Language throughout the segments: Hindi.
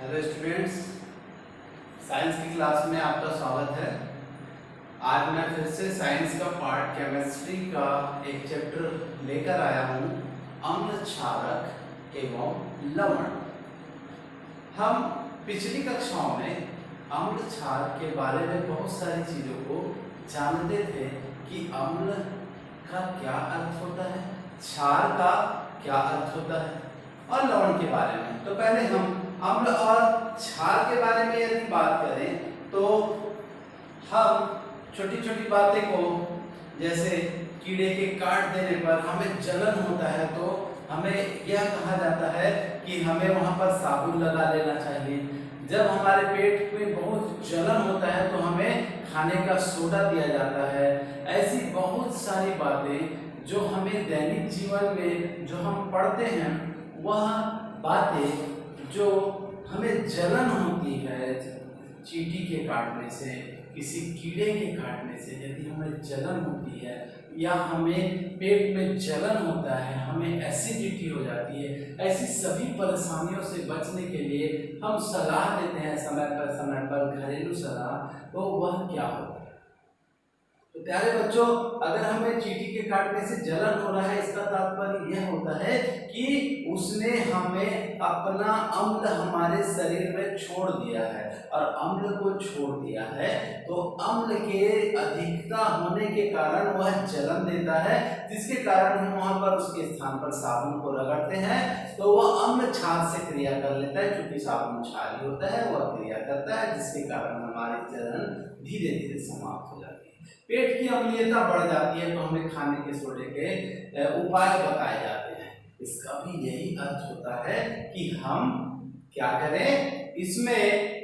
हेलो स्टूडेंट्स, साइंस की क्लास में आपका स्वागत है। आज मैं फिर से साइंस का पार्ट केमिस्ट्री का एक चैप्टर लेकर आया हूँ, अम्ल क्षारक एवं लवण। हम पिछली कक्षाओं में अम्ल क्षार के बारे में बहुत सारी चीज़ों को जानते थे कि अम्ल का क्या अर्थ होता है, क्षार का क्या अर्थ होता है और लवण के बारे में। तो पहले हम अम्ल और क्षार के बारे में यदि बात करें तो हम छोटी छोटी बातें को, जैसे कीड़े के काट देने पर हमें जलन होता है तो हमें यह कहा जाता है कि हमें वहां पर साबुन लगा लेना चाहिए। जब हमारे पेट में बहुत जलन होता है तो हमें खाने का सोडा दिया जाता है। ऐसी बहुत सारी बातें जो हमें दैनिक जीवन में जो हम पढ़ते हैं, वह बातें जो हमें जलन होती है चींटी के काटने से, किसी कीड़े के काटने से यदि हमें जलन होती है या हमें पेट में जलन होता है, हमें एसिडिटी हो जाती है, ऐसी सभी परेशानियों से बचने के लिए हम सलाह देते हैं समय पर घरेलू सलाह। तो वह क्या होता है? तो प्यारे बच्चों, अगर हमें चींटी के काटने से जलन हो रहा है, इसका तात्पर्य यह होता है कि उसने हमें अपना अम्ल हमारे शरीर में छोड़ दिया है, और अम्ल को छोड़ दिया है तो अम्ल के अधिकता होने के कारण वह जलन देता है, जिसके कारण हम वहां पर उसके स्थान पर साबुन को रगड़ते हैं तो वह अम्ल क्षार से क्रिया कर लेता है। क्योंकि साबुन क्षारीय होता है, वह क्रिया करता है, जिसके कारण हमारी जलन धीरे धीरे समाप्त हो जाती है। पेट की अम्लीयता बढ़ जाती है तो हमें खाने के सोडे के उपाय बताए जाते हैं। इसका भी यही अर्थ होता है कि हम क्या करें, इसमें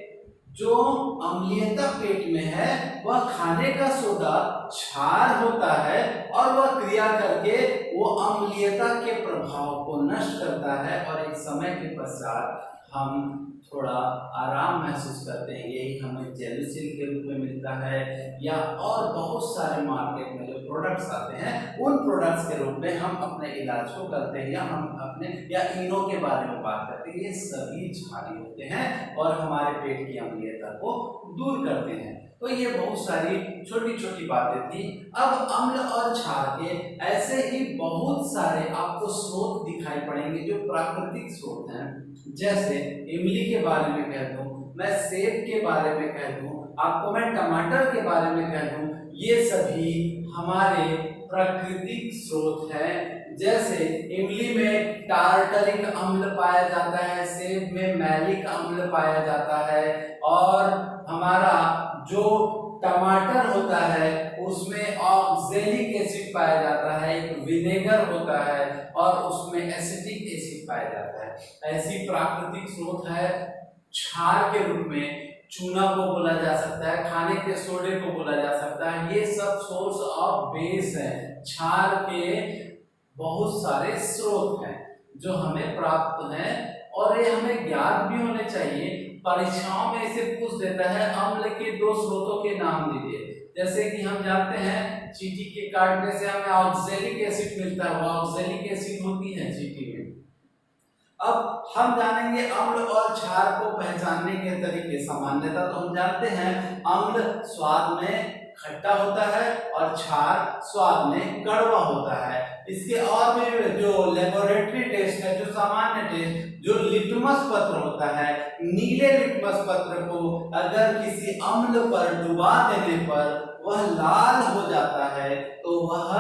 जो अम्लीयता पेट में है वह खाने का सोडा क्षार होता है और वह क्रिया करके वो अम्लीयता के प्रभाव को नष्ट करता है, और एक समय के पश्चात हम थोड़ा आराम महसूस करते हैं। यही हमें जेलुसिल के रूप में मिलता है, या और बहुत सारे मार्केट में जो प्रोडक्ट्स आते हैं उन प्रोडक्ट्स के रूप में हम अपने इलाज को करते हैं, या हम अपने या इनो के बारे में बात करते हैं। ये सभी क्षारीय होते हैं और हमारे पेट की अम्लीयता को दूर करते हैं। तो ये बहुत सारी छोटी छोटी बातें थी। अब अम्ल और क्षार के ऐसे ही बहुत सारे आपको स्रोत दिखाई पड़ेंगे जो प्राकृतिक स्रोत हैं। जैसे इमली के बारे में कह दूं, मैं सेब के बारे में कह दूं, आपको मैं टमाटर के बारे में कह दूं, ये सभी हमारे प्राकृतिक स्रोत हैं। जैसे इमली में टार्टरिक अम्ल पाया जाता है, सेब में मैलिक अम्ल पाया जाता है, और हमारा जो टमाटर होता है उसमें ऑक्जेलिक एसिड पाया जाता है, एक विनेगर होता है और उसमें एसिटिक एसिड पाया जाता है। ऐसी प्राकृतिक स्रोत है। क्षार के रूप में चूना को बोला जा सकता है, खाने के सोडे को बोला जा सकता है। ये सब सोर्स ऑफ बेस है। क्षार के बहुत सारे स्रोत हैं जो हमें प्राप्त हैं, और ये हमें ज्ञात भी होने चाहिए। परीक्षाओं में इसे पूछ देता है, अम्ल के दो स्रोतों के नाम दीजिए। जैसे कि हम जानते हैं चींटी के काटने से हमें ऑक्जेलिक एसिड मिलता है, वो ऑक्जेलिक एसिड होती है चींटी में। अब हम जानेंगे अम्ल और क्षार को पहचानने के तरीके। सामान्यतः तो हम जानते हैं अम्ल स्वाद में खट्टा होता है और क्षार स्वाद में कड़वा होता है। इसके और भी जो लेबोरेटरी टेस्ट है, जो सामान्य टेस्ट, जो लिटमस पत्र होता है, नीले लिटमस पत्र को अगर किसी अम्ल पर डुबा देने पर वह लाल हो जाता है तो वह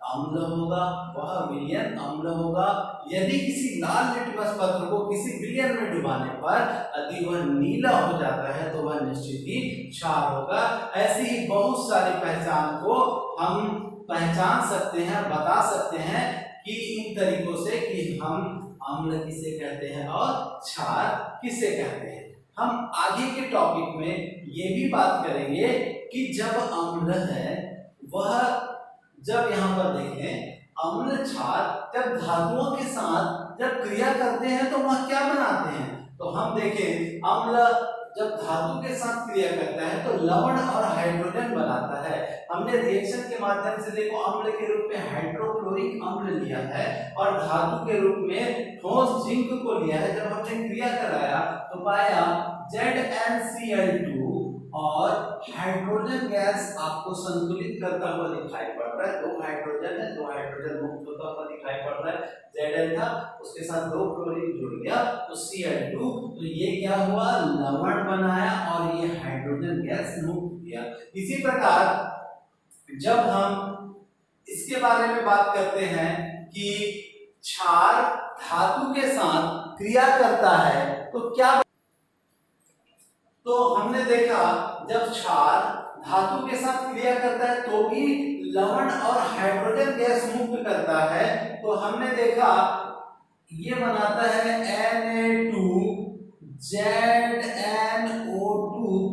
अम्ल होगा, वह विलयन अम्ल होगा। यदि किसी लाल लिटमस पत्र को किसी विलयन में डुबाने पर यदि वह नीला हो जाता है तो वह निश्चित ही क्षार होगा। ऐसी ही बहुत सारी पहचान को हम पहचान सकते हैं, बता सकते हैं कि इन तरीकों से कि हम अम्ल किसे कहते हैं और क्षार किसे कहते हैं। हम आगे के टॉपिक में ये भी बात करेंगे कि जब अम्ल है वह, जब यहाँ पर देखें अम्ल क्षार जब धातुओं के साथ जब क्रिया करते हैं तो वह क्या बनाते हैं। तो हम देखें अम्ल जब धातु के साथ क्रिया करता है तो लवण और हाइड्रोजन बनाता है। हमने रिएक्शन के माध्यम से देखो अम्ल के रूप में हाइड्रोक्लोरिक अम्ल लिया है और धातु के रूप में ठोस जिंक को लिया है। जब हमने क्रिया कराया तो पाया ZnCl2 और हाइड्रोजन गैस आपको संतुलित करता हुआ दिखाई पड़ रहा है। 2 हाइड्रोजन है, 2 हाइड्रोजन मुक्त होता हुआ दिखाई पड़ रहा है। Zn था, उसके साथ 2 क्लोरीन जुड़ गया तो Cl2, तो ये क्या हुआ, लवण बनाया और ये हाइड्रोजन गैस मुक्त किया। इसी प्रकार जब हम इसके बारे में बात करते हैं कि क्षार धातु के साथ क्रिया करता है तो क्या, तो हमने देखा जब क्षार धातु के साथ क्रिया करता है तो भी लवण और हाइड्रोजन गैस मुक्त करता है। तो हमने देखा ये बनाता है Na2ZnO2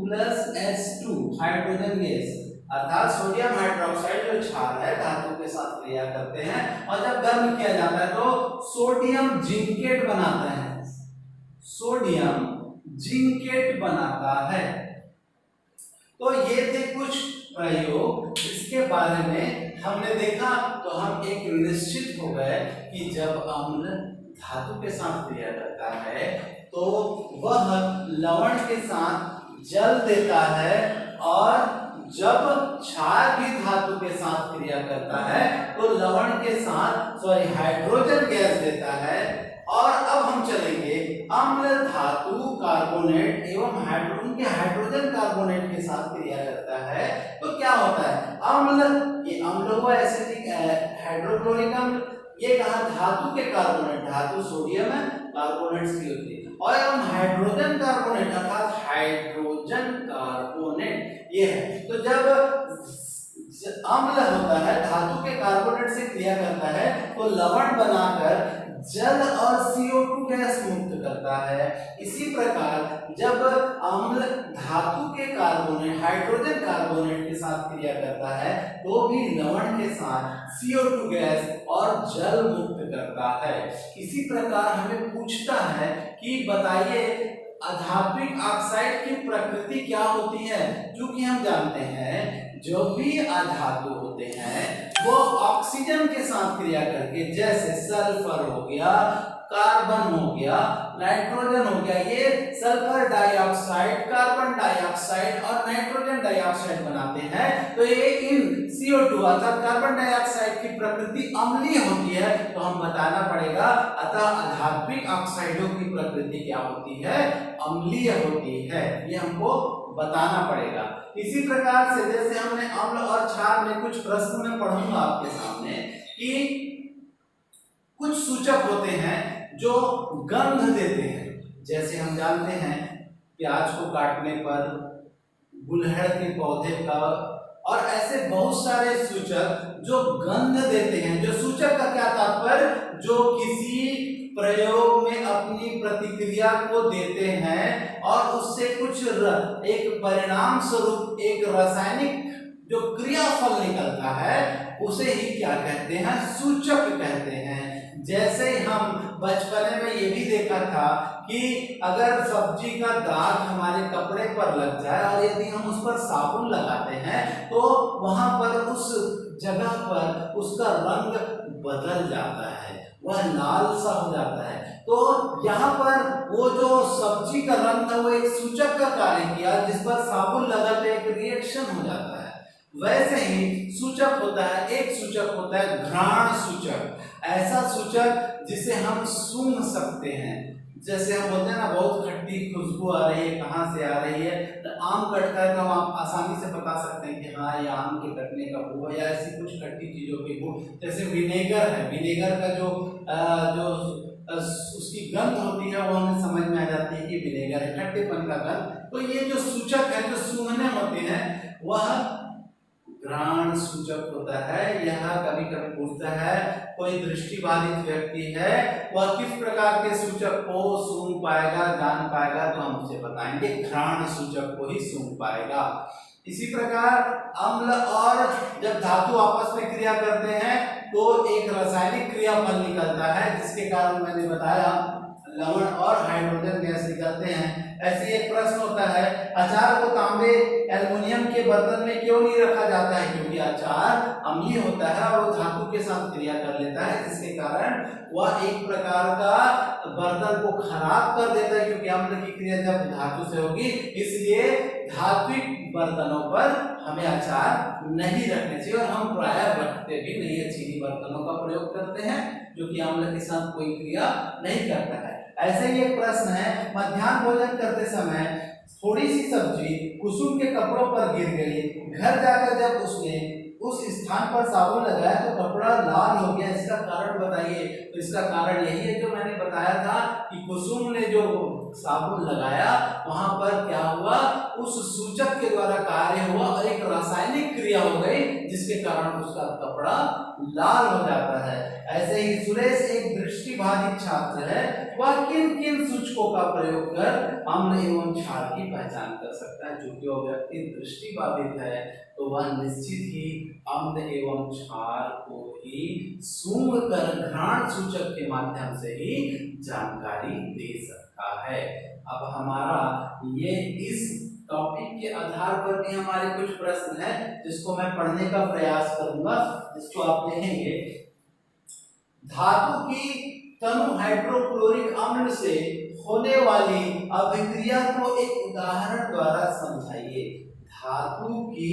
plus H2 hydrogen gas, अर्थात सोडियम हाइड्रोक्साइड जो क्षार है धातु के साथ क्रिया करते हैं और जब गर्म किया जाता है तो सोडियम जिंकेट बनाता है, सोडियम जिंकेट बनाता है। तो ये थे कुछ प्रयोग, इसके बारे में हमने देखा तो हम एक निश्चित हो गए कि जब अम्ल धातु के साथ क्रिया करता है तो वह लवण के साथ जल देता है और जब क्षार भी धातु के साथ क्रिया करता है तो लवण के साथ हाइड्रोजन गैस देता है। और अब हम चलेंगे अम्ल धातु कार्बोनेट एवं हाइड्रोजन कार्बोनेट के साथ क्रिया करता है तो क्या होता है। अम्ल, ये अम्ल हुआ एसिटिक हाइड्रोक्लोरिक अम्ल, ये कहा धातु के कार्बोनेट, धातु सोडियम है, कार्बोनेट CO3, और हम हाइड्रोजन कार्बोनेट अर्थात हाइड्रोजन कार्बोनेट ये है। तो जब अम्ल होता है धातु के कार्बोनेट से क्रिया करता है तो लवण बनाकर जल और CO2 गैस मुक्त करता है। इसी प्रकार जब अम्ल धातु के कार्बोनेट हाइड्रोजन कार्बोनेट के साथ क्रिया करता है तो भी लवण के साथ CO2 गैस और जल मुक्त करता है। इसी प्रकार हमें पूछता है कि बताइए अधात्विक ऑक्साइड की प्रकृति क्या होती है। क्योंकि हम जानते हैं जो भी अधातु होते हैं वो ऑक्सीजन के साथ क्रिया करके, जैसे सल्फर हो गया, कार्बन हो गया, नाइट्रोजन हो गया, ये सल्फर डाइऑक्साइड, कार्बन डाइऑक्साइड और नाइट्रोजन डाइऑक्साइड बनाते हैं। तो ये इन CO2 अर्थात कार्बन डाइऑक्साइड की प्रकृति अम्लीय होती है। तो हम बताना पड़ेगा अतः अधात्विक ऑक्साइडों की प्रकृति क्या होती है, अम्लीय होती है, ये हमको बताना पड़ेगा। इसी प्रकार से जैसे हमने अम्ल और क्षार में कुछ प्रश्न में पढ़ूंगा आपके सामने कि कुछ सूचक होते हैं जो गंध देते हैं। जैसे हम जानते हैं प्याज को काटने पर, गुलहड़ के पौधे का, और ऐसे बहुत सारे सूचक जो गंध देते हैं। जो सूचक का क्या तात्पर्य, जो किसी प्रयोग में अपनी प्रतिक्रिया को देते हैं और उससे कुछ एक परिणाम स्वरूप एक रासायनिक जो क्रियाफल निकलता है उसे ही क्या कहते हैं, सूचक कहते हैं। जैसे हम बचपन में ये भी देखा था कि अगर सब्जी का दाग हमारे कपड़े पर लग जाए और यदि हम उस पर साबुन लगाते हैं तो वहां पर उस जगह पर उसका रंग बदल जाता है, वह लाल सा हो जाता है। तो यहाँ पर वो जो सब्जी का रंग था वो एक सूचक का कार्य किया, जिस पर साबुन लगा तो एक रिएक्शन हो जाता है। वैसे ही सूचक होता है, एक सूचक होता है घ्राण सूचक, ऐसा सूचक जिसे हम सूंघ सकते हैं। जैसे हम बोलते हैं ना बहुत खट्टी खुशबू आ रही है, कहाँ से आ रही है, तो आम कटता है तो हम आप आसानी से बता सकते हैं कि हाँ ये आम के कटने का बू है, या ऐसी कुछ खट्टी चीजों की बू। जैसे विनेगर है, विनेगर का जो उसकी गंध होती है वो हमें समझ में आ जाती है कि विनेगर है, खट्टेपन का गंध। तो ये जो सूचक है जो सूंघने होते हैं वह घ्राण सूचक होता है। यह कभी कभी पूछता है कोई दृष्टिबाधित व्यक्ति है वह किस प्रकार के सूचक को सूंघ पाएगा, जान पाएगा, तो हम उसे बताएंगे घ्राण सूचक को ही सूंघ पाएगा। इसी प्रकार अम्ल और जब धातु आपस में क्रिया करते हैं तो एक रासायनिक क्रियाफल निकलता है, जिसके कारण मैंने बताया लवण और हाइड्रोजन गैस निकलता करते हैं। ऐसे ही एक प्रश्न होता है, अचार को तांबे एल्युमिनियम के बर्तन में क्यों नहीं रखा जाता है? क्योंकि अचार अम्लीय होता है और वो धातु के साथ क्रिया कर लेता है, जिसके कारण वह एक प्रकार का बर्तन को खराब कर देता है, क्योंकि अम्ल की क्रिया जब धातु से होगी, इसलिए धात्विक बर्तनों पर हमें अचार नहीं रखने चाहिए और हम प्रायः रखते भी नहीं है। चीनी बर्तनों का प्रयोग करते हैं जो कि अम्ल के साथ कोई क्रिया नहीं करता है। ऐसे ही एक प्रश्न है, मध्याह्न भोजन करते समय थोड़ी सी सब्जी कुसुम के कपड़ों पर गिर गई, घर जाकर जब उसने उस स्थान पर साबुन लगाया तो कपड़ा लाल हो गया, इसका कारण बताइए। तो इसका कारण यही है जो मैंने बताया था कि कुसुम ने जो साबुन लगाया वहां पर क्या हुआ, उस सूचक के द्वारा कार्य हुआ और एक रासायनिक क्रिया हो गई, जिसके कारण उसका कपड़ा लाल हो जाता है। ऐसे ही सुरेश एक दृष्टिबाधित छात्र है, वह किन किन सूचकों का प्रयोग कर अम्ल एवं क्षार की पहचान कर सकता है? जो कि वो व्यक्ति दृष्टिबाधित है तो वह निश्चित ही अम्ल एवं क्षार को ही सूंघ कर घ्राण सूचक के माध्यम से ही जानकारी दे सकता है। अब हमारा ये इस टॉपिक के आधार पर भी हमारे कुछ प्रश्न हैं जिसको मैं पढ़ने का प्रयास करूंगा, जिसको आप देखेंगे। धातु की तनु हाइड्रोक्लोरिक अम्ल से होने वाली अभिक्रिया को एक उदाहरण द्वारा समझाइए। धातु की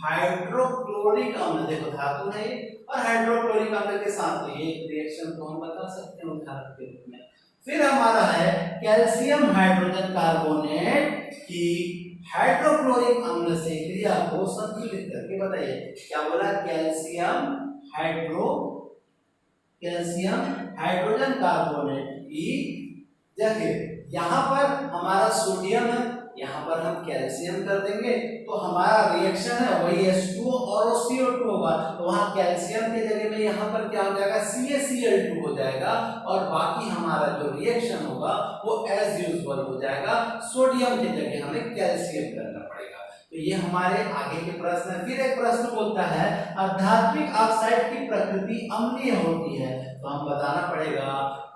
हाइड्रोक्लोरिक अम्ल, देखो धातु है और हाइड्रोक्लोरिक अम्ल के साथ ये रिएक्शन को हम बता सकते हैं उदाहरण के रूप में। फिर हमारा है कैल्शियम हाइड्रोजन कार्बोनेट की हाइड्रोक्लोरिक अम्ल से क्रिया को संतुलित करके बताइए। क्या बोला? कैल्शियम हाइड्रोजन कार्बोनेट की जगह यहाँ पर हमारा सोडियम है, यहाँ पर हम कैल्शियम कर देंगे तो हमारा रिएक्शन है वही H2O और CO2 होगा। तो वहाँ कैल्शियम के जगह में यहाँ पर क्या हो जाएगा, CaCl2 हो जाएगा और बाकी हमारा जो रिएक्शन होगा वो एज यूजुअल हो जाएगा। सोडियम की जगह हमें कैल्शियम करना पड़ेगा। तो ये हमारे आगे के प्रश्न है। फिर एक प्रश्न बोलता है, आधात्मिक ऑक्साइड की प्रकृति अम्लीय होती है, तो हम बताना पड़ेगा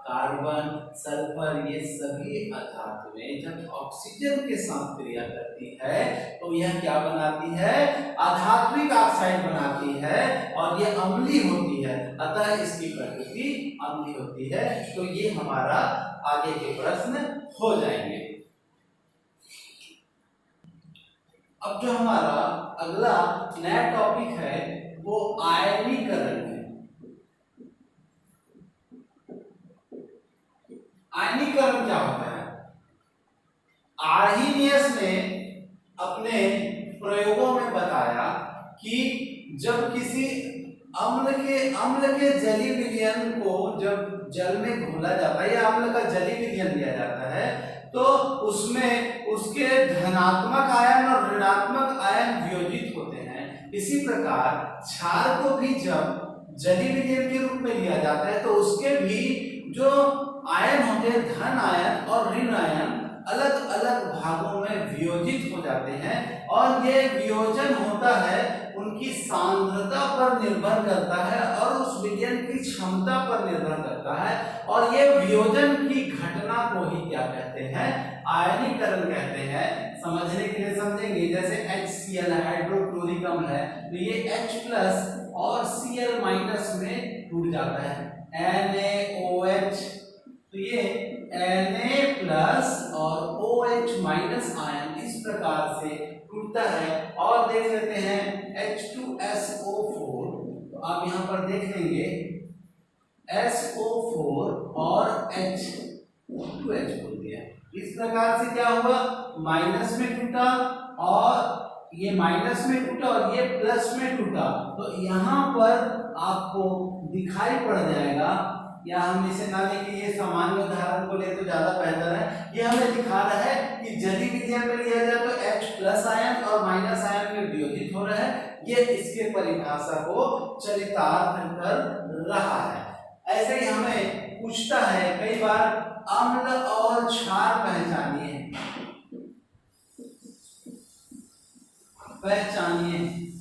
कार्बन, सल्फर, ये सभी अधातुएं जब ऑक्सीजन के साथ क्रिया करती है तो यह क्या बनाती है? आधात्मिक ऑक्साइड बनाती है और ये अम्लीय होती है, अतः इसकी प्रकृति अम्लीय होती है। तो ये हमारा आगे के प्रश्न हो जाएंगे। अब जो हमारा अगला नया टॉपिक है वो आयनीकरण है। आयनीकरण क्या होता है? आर्हीनियस ने अपने प्रयोगों में बताया कि जब किसी अम्ल के जलीय विलयन को जब जल में घोला जाता है या अम्ल का जलीय विलयन दिया जाता है तो उसमें उसके धनात्मक आयन और ऋणात्मक आयन वियोजित होते हैं। इसी प्रकार क्षार को भी जब जलीय विलयन के रूप में लिया जाता है तो उसके भी जो आयन होते हैं, धन आयन और ऋण आयन, अलग अलग भागों में वियोजित हो जाते हैं और ये वियोजन होता है उनकी सांद्रता पर निर्भर करता है और उस विलयन की क्षमता पर निर्भर करता है और ये वियोजन की घटना को ही क्या कहते हैं? आयनीकरण कहते हैं। समझने के लिए समझेंगे, जैसे HCl हाइड्रोक्लोरिक अम्ल है तो ये H+ और Cl- में टूट जाता है, NaOH, तो ये Na+ और OH- आयन इस प्रकार से टूटता है। और देख लेते हैं H2SO4, तो आप यहाँ पर देख लेंगे SO4 और H2H बोल दिया। इस प्रकार से क्या हुआ, माइनस में टूटा और ये माइनस में टूटा और ये प्लस में टूटा। तो यहाँ पर आपको दिखाई पड़ जाएगा, या हम इसे ना लेके ये सामान्य उदाहरण को ले तो ज्यादा बेहतर है। ये हमें दिखा रहा है कि जलीय विलयन में लिया जाए तो H+ आयन और माइनस आयन में वियोजित हो रहा है। ये इसके परिभाषा को चरितार्थ कर रहा है। ऐसे ही हमें पूछता है कई बार, अम्ल और क्षार पहचानिए।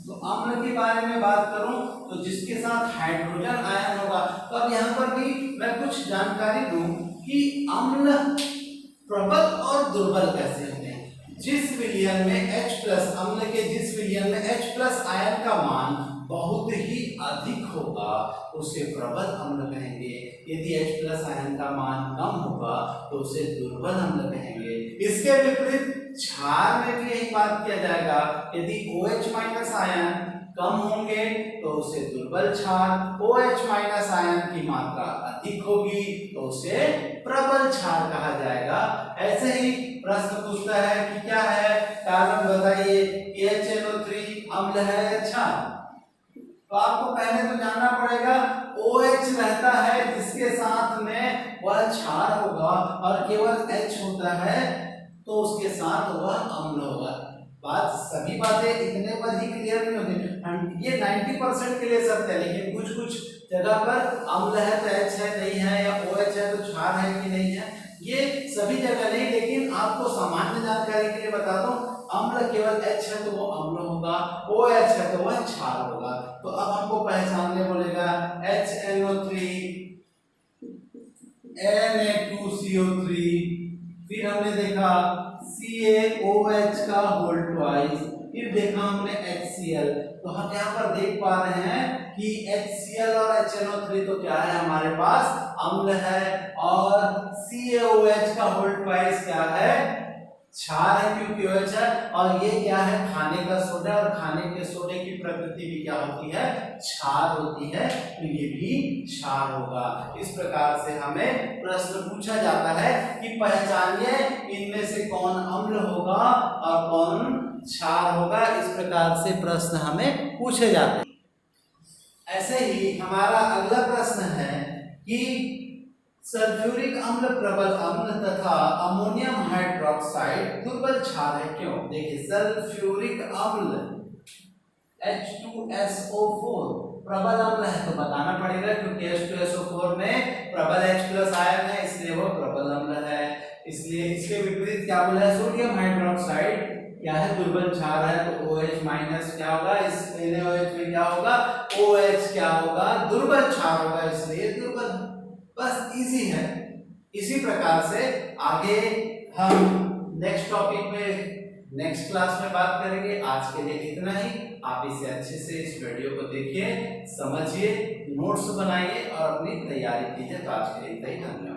तो अम्ल के बारे में बात करूं तो जिसके साथ हाइड्रोजन आयन होगा, तो अब यहाँ पर भी मैं कुछ जानकारी दूं कि अम्ल प्रबल और दुर्बल कैसे होते हैं। जिस विलयन में H प्लस अम्ल के जिस विलयन में H प्लस आयन का मान बहुत ही अधिक होगा उसे प्रबल अम्ल कहेंगे। यदि H प्लस आयन का मान कम होगा तो उसे दुर्बल अम्ल कहेंगे। इसके विपरीत क्षार में भी यही बात किया जाएगा। यदि OH माइनस आयन कम होंगे तो उसे दुर्बल क्षार, OH माइनस आयन की मात्रा अधिक होगी तो उसे प्रबल क्षार कहा जाएगा। ऐसे ही प्रश्न पूछता है कि क्या है कारण बताइए, HNO3 अम्ल है या क्षार। तो आपको पहले तो जानना पड़ेगा OH रहता है जिसके साथ में वह क्षार होगा और केवल H होता है तो उसके साथ वह अम्ल होगा। बात सभी बातें इतने पर ही क्लियर नहीं होती। ये 90% के लिए सत्य है, लेकिन कुछ कुछ जगह पर अम्ल है तो H है नहीं है, या OH है तो क्षार है कि नहीं है, ये सभी जगह नहीं। लेकिन आपको सामान्य जानकारी के लिए बता दूं, अम्ल केवल H है तो वो अम्ल होगा, OH है तो वह क्षार होगा। तो अब हमको पहचानने बोलेगा HNO3 Na2CO3, फिर हमने देखा CaOH का होल ट्वाइस, फिर देखा हमने HCl। तो हम यहाँ पर देख पा रहे हैं कि HCl और HNO3 तो क्या है हमारे पास अम्ल है, और CaOH का होल ट्वाइस क्या है क्षार है क्योंकि OH है, और ये क्या है खाने का सोडा, और खाने के सोडे की प्रकृति भी क्या होती है क्षार होती है, तो ये भी क्षार होगा। इस प्रकार से हमें प्रश्न पूछा जाता है कि पहचानिए इनमें से कौन अम्ल होगा और कौन क्षार होगा। इस प्रकार से प्रश्न हमें पूछे जाते हैं। ऐसे ही हमारा अगला प्रश्न है कि सल्फ्यूरिक अम्ल प्रबल अम्ल तथा अमोनियम हाइड्रोक्साइड दुर्बल क्षार है क्यों। देखिए सल्फ्यूरिक अम्ल H2SO4 प्रबल अम्ल है तो बताना पड़ेगा, क्योंकि H2SO4 में प्रबल H प्लस आयन है इसलिए वो प्रबल अम्ल है। इसलिए इसके विपरीत क्या बोला है सोडियम हाइड्रोक्साइड क्या है दुर्बल क्षार है, तो OH माइनस क्या होगा इस NaOH में क्या होगा OH क्या होगा दुर्बल क्षार होगा, इसलिए दुर्बल। बस इजी है। इसी प्रकार से आगे हम नेक्स्ट टॉपिक में नेक्स्ट क्लास में बात करेंगे। आज के लिए इतना ही। आप इसे अच्छे से इस वीडियो को देखिए, समझिए, नोट्स बनाइए और अपनी तैयारी कीजिए। तो आज के लिए इतना ही, धन्यवाद।